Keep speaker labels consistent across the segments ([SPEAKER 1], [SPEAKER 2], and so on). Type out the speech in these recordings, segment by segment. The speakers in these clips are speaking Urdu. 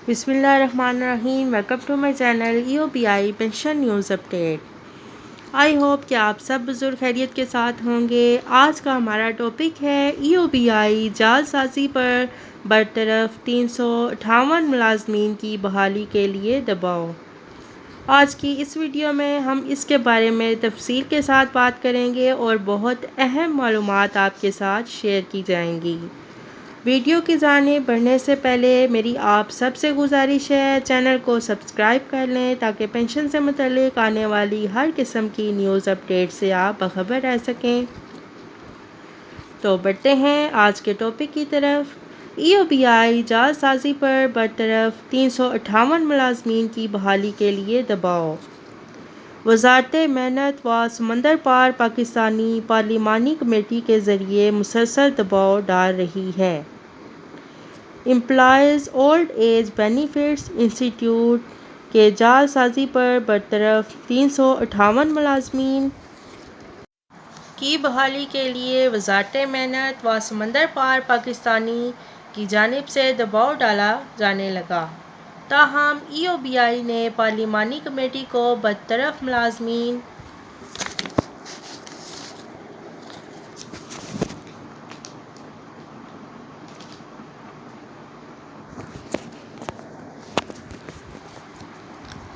[SPEAKER 1] بسم اللہ الرحمن الرحیم۔ Welcome to my channel EOBI pension news update. I hope کہ آپ سب بزرگ خیریت کے ساتھ ہوں گے۔ آج کا ہمارا ٹاپک ہے EOBI جعل سازی پر برطرف 358 ملازمین کی بحالی کے لیے دباؤ۔ آج کی اس ویڈیو میں ہم اس کے بارے میں تفصیل کے ساتھ بات کریں گے اور بہت اہم معلومات آپ کے ساتھ شیئر کی جائیں گی۔ ویڈیو کی جانب بڑھنے سے پہلے میری آپ سب سے گزارش ہے چینل کو سبسکرائب کر لیں تاکہ پینشن سے متعلق آنے والی ہر قسم کی نیوز اپڈیٹ سے آپ باخبر رہ سکیں۔ تو بڑھتے ہیں آج کے ٹاپک کی طرف۔ EOBI جعل سازی پر برطرف 358 ملازمین کی بحالی کے لیے دباؤ۔ وزارت محنت و سمندر پار پاکستانی پارلیمانی کمیٹی کے ذریعے مسلسل دباؤ ڈال رہی ہے۔ امپلائیز اولڈ ایج بینیفٹس انسٹی ٹیوٹ کے جعل سازی پر برطرف 358 ملازمین کی بحالی کے لیے وزارت محنت و سمندر پار پاکستانی کی جانب سے دباؤ ڈالا جانے لگا۔ تاہم EOBI نے پارلیمانی کمیٹی کو برطرف ملازمین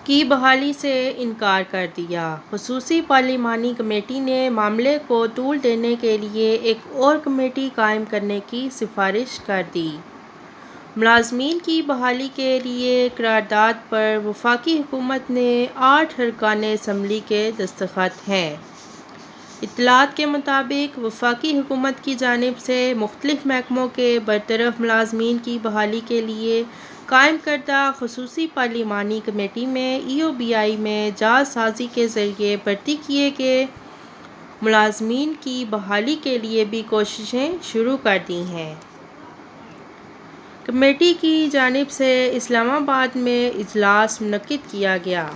[SPEAKER 1] کی بحالی سے انکار کر دیا۔ خصوصی پارلیمانی کمیٹی نے معاملے کو طول دینے کے لیے ایک اور کمیٹی قائم کرنے کی سفارش کر دی۔ ملازمین کی بحالی کے لیے قرارداد پر وفاقی حکومت نے 8 ارکان اسمبلی کے دستخط ہیں۔ اطلاعات کے مطابق وفاقی حکومت کی جانب سے مختلف محکموں کے برطرف ملازمین کی بحالی کے لیے قائم کردہ خصوصی پارلیمانی کمیٹی میں EOBI میں جعل سازی کے ذریعے بھرتی کیے گئے ملازمین کی بحالی کے لیے بھی کوششیں شروع کر دی ہیں۔ کمیٹی کی جانب سے اسلام آباد میں اجلاس منعقد کیا گیا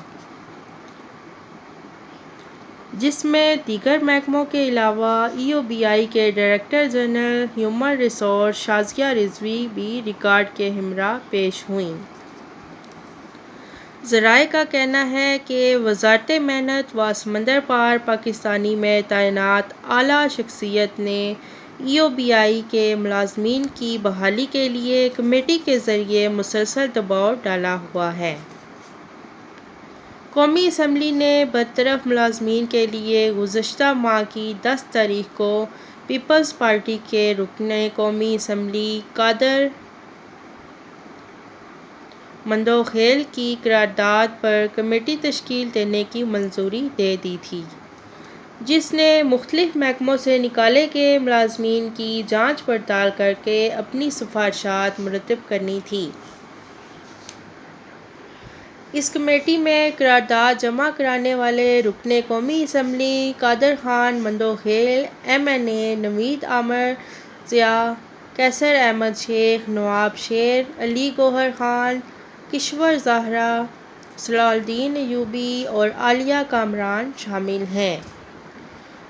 [SPEAKER 1] جس میں دیگر محکموں کے علاوہ EOBI کے director general human resource Shazia Rizvi بھی ریکارڈ کے ہمراہ پیش ہوئیں۔ ذرائع کا کہنا ہے کہ وزارت محنت و سمندر پار پاکستانی میں تعینات اعلیٰ شخصیت نے EOBI کے ملازمین کی بحالی کے لیے کمیٹی کے ذریعے مسلسل دباؤ ڈالا ہوا ہے۔ قومی اسمبلی نے برطرف ملازمین کے لیے گزشتہ ماہ کی 10 تاریخ کو پیپلز پارٹی کے رکن قومی اسمبلی قادر مندوخیل کی قرارداد پر کمیٹی تشکیل دینے کی منظوری دے دی تھی، جس نے مختلف محکموں سے نکالے گئے ملازمین کی جانچ پڑتال کرکے اپنی سفارشات مرتب کرنی تھیں۔ اس کمیٹی میں قرارداد جمع کرانے والے رکن قومی اسمبلی قادر خان مندوخیل، MNA نوید عامر ضیاء، قیصر احمد شیخ، نواب شیر علی گوہر خان، کشور زہرا، صلاح الدین ایوبی اور عالیہ کامران شامل ہیں۔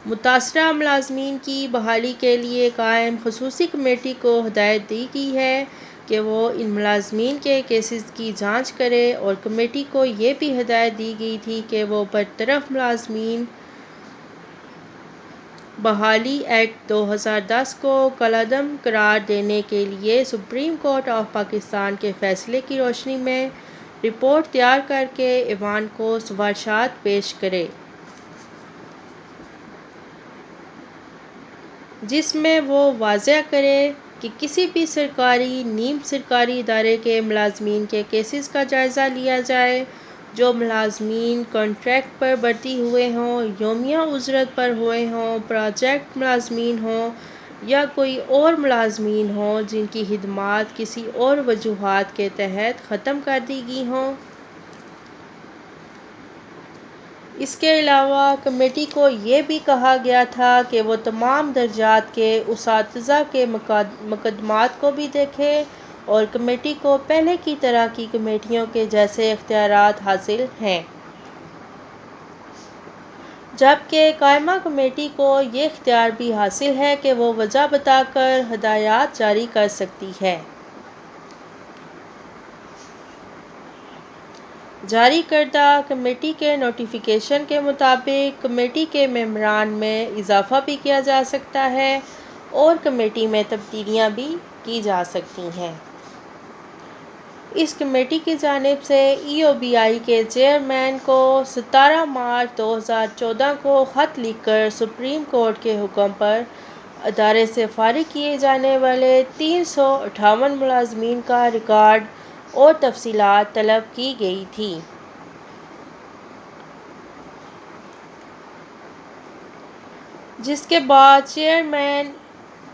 [SPEAKER 1] متاثرہ ملازمین کی بحالی کے لیے قائم خصوصی کمیٹی کو ہدایت دی گئی ہے کہ وہ ان ملازمین کے کیسز کی جانچ کرے اور کمیٹی کو یہ بھی ہدایت دی گئی تھی کہ وہ برطرف ملازمین بحالی ایکٹ 2010 کو کالعدم قرار دینے کے لیے سپریم کورٹ آف پاکستان کے فیصلے کی روشنی میں رپورٹ تیار کرکے ایوان کو سفارشات پیش کرے، جس میں وہ واضح کرے کہ کسی بھی سرکاری، نیم سرکاری ادارے کے ملازمین کے کیسز کا جائزہ لیا جائے۔ جو ملازمین کانٹریکٹ پر بھرتی ہوئے ہوں، یومیہ اجرت پر ہوئے ہوں، پروجیکٹ ملازمین ہوں یا کوئی اور ملازمین ہوں جن کی خدمات کسی اور وجوہات کے تحت ختم کر دی گئی ہوں۔ اس کے علاوہ کمیٹی کو یہ بھی کہا گیا تھا کہ وہ تمام درجات کے اساتذہ کے مقدمات کو بھی دیکھے اور کمیٹی کو پہلے کی طرح کی کمیٹیوں کے جیسے اختیارات حاصل ہیں، جبکہ قائمہ کمیٹی کو یہ اختیار بھی حاصل ہے کہ وہ وجہ بتا کر ہدایات جاری کر سکتی ہے۔ جاری کردہ کمیٹی کے نوٹیفیکیشن کے مطابق کمیٹی کے ممبران میں اضافہ بھی کیا جا سکتا ہے اور کمیٹی میں تبدیلیاں بھی کی جا سکتی ہیں۔ اس کمیٹی کی جانب سے EOBI کے چیئرمین کو 17 مارچ 2014 کو خط لکھ کر سپریم کورٹ کے حکم پر ادارے سے فارغ کیے جانے والے 358 ملازمین کا ریکارڈ اور تفصیلات طلب کی گئی تھی، جس کے بعد چیئرمین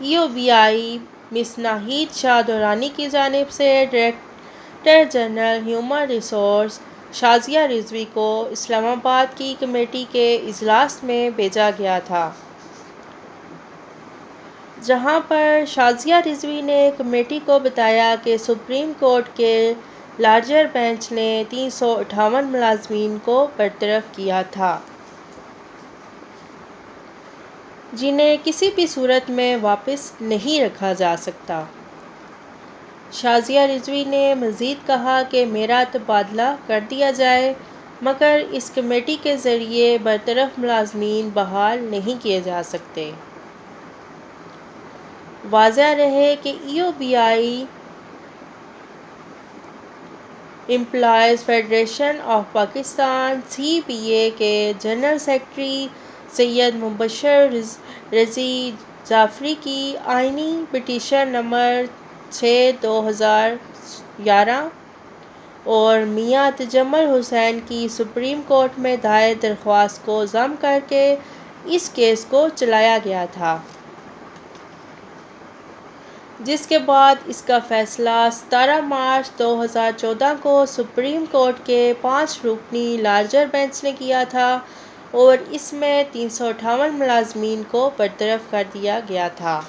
[SPEAKER 1] EOBI مس ناہید شاہ درانی کی جانب سے director general human resource Shazia Rizvi کو اسلام آباد کی کمیٹی کے اجلاس میں بھیجا گیا تھا، جہاں پر شازیہ رضوی نے کمیٹی کو بتایا کہ سپریم کورٹ کے لارجر بینچ نے 358 ملازمین کو برطرف کیا تھا، جنہیں کسی بھی صورت میں واپس نہیں رکھا جا سکتا۔ شازیہ رضوی نے مزید کہا کہ میرا تبادلہ کر دیا جائے، مگر اس کمیٹی کے ذریعے برطرف ملازمین بحال نہیں کیے جا سکتے۔ واضح رہے کہ EOBI employees federation of Pakistan CPA کے جنرل سیکرٹری سید مبشر رضی جعفری کی آئینی پٹیشن نمبر 6/2011 اور میاں تجمل حسین کی سپریم کورٹ میں دائر درخواست کو ضم کر کے اس کیس کو چلایا گیا تھا، جس کے بعد اس کا فیصلہ 17 مارچ 2014 کو سپریم کورٹ کے 5 رکنی لارجر بینچ نے کیا تھا اور اس میں 358 ملازمین کو برطرف کر دیا گیا تھا۔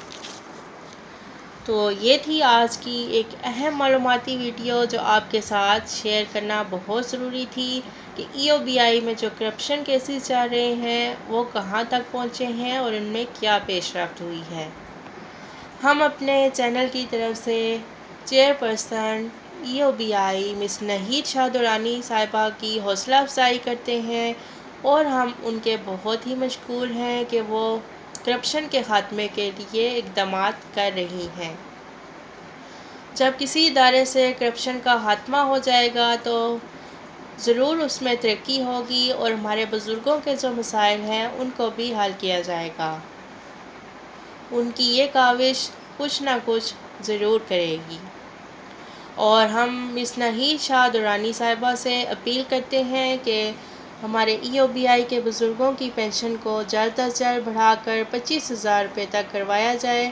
[SPEAKER 1] تو یہ تھی آج کی ایک اہم معلوماتی ویڈیو جو آپ کے ساتھ شیئر کرنا بہت ضروری تھی کہ EOBI میں جو کرپشن کیسز چل رہے ہیں وہ کہاں تک پہنچے ہیں اور ان میں کیا پیش رفت ہوئی ہے۔ ہم اپنے چینل کی طرف سے چیئرپرسن EOBI مس ناہید شاہ درانی صاحبہ کی حوصلہ افزائی کرتے ہیں اور ہم ان کے بہت ہی مشکور ہیں کہ وہ کرپشن کے خاتمے کے لیے اقدامات کر رہی ہیں۔ جب کسی ادارے سے کرپشن کا خاتمہ ہو جائے گا تو ضرور اس میں ترقی ہوگی اور ہمارے بزرگوں کے جو مسائل ہیں ان کو بھی حل کیا جائے گا۔ ان کی یہ کاوش کچھ نہ کچھ ضرور کرے گی اور ہم مس ناہید شاہ درانی صاحبہ سے اپیل کرتے ہیں کہ ہمارے EOBI کے بزرگوں کی پینشن کو جلد از جلد بڑھا کر 25,000 روپے تک کروایا جائے۔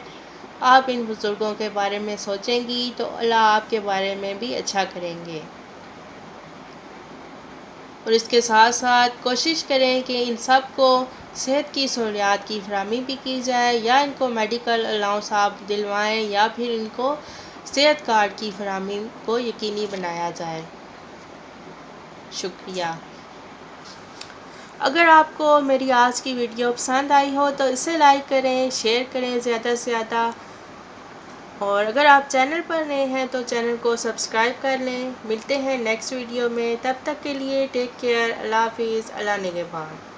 [SPEAKER 1] آپ ان بزرگوں کے بارے میں سوچیں گی تو اللہ آپ کے بارے میں بھی اچھا کریں گے، اور اس کے ساتھ ساتھ کوشش کریں کہ ان سب کو صحت کی سہولیات کی فراہمی بھی کی جائے، یا ان کو میڈیکل الاؤنس آپ دلوائیں یا پھر ان کو صحت کارڈ کی فراہمی کو یقینی بنایا جائے۔ شکریہ۔ اگر آپ کو میری آج کی ویڈیو پسند آئی ہو تو اسے لائک کریں، شیئر کریں زیادہ سے زیادہ، اور اگر آپ چینل پر نئے ہیں تو چینل کو سبسکرائب کر لیں۔ ملتے ہیں نیکسٹ ویڈیو میں، تب تک کے لیے ٹیک کیئر، اللہ حافظ، اللہ نگہبان۔